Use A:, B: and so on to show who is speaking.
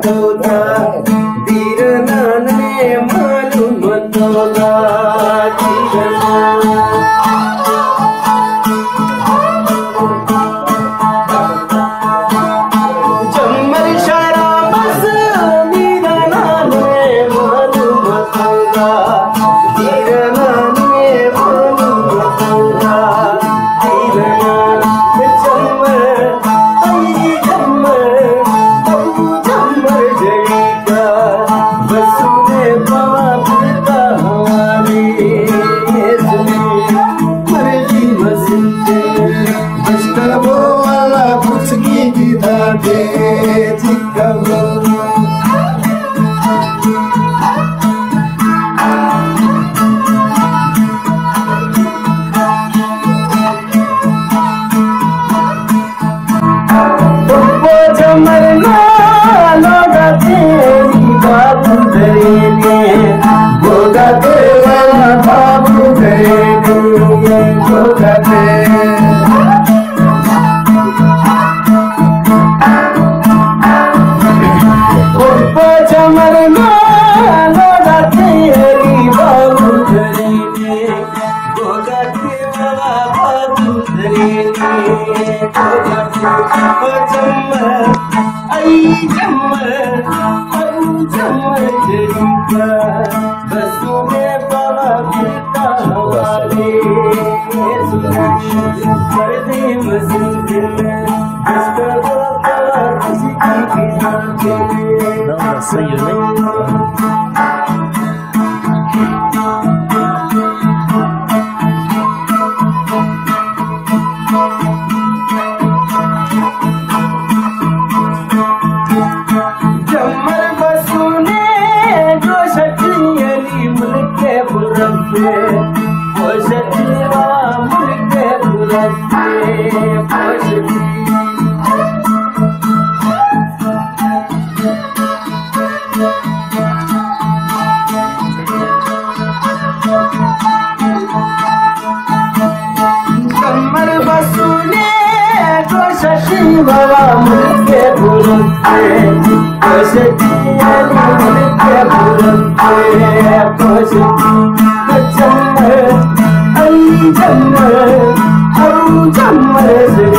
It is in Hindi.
A: तोगा धीर नाने मालूम तोगा जम्मर शराब मीरा नाने मालूम तोगा धीर नाने मालूम तोगा धीर नाने जम्मर आई जम्मर अबू जम्मर जड़ी का बसुने बाबा पिता हमारे मर्जी मसिंते बस्टबो वाला पुछगी दिधा दे जिकबो मरना लोगा तेरी बाबू करेंगे गोगा तेरा बाबू करेंगे गोगा मरना लोगा तेरी बाबू करेंगे गोगा तेरा बाबू करेंगे गोगा आई जम्मर अबू जम्मर जड़ी का बसुने बाबा पिता हमारे पर्दे मस्जिद में बस्टबो बाबा किसी की बाबा मुझके बुलंदे कोशती मुझके बुलंदे कोशती जम्मर आई जम्मर अबू जम्मर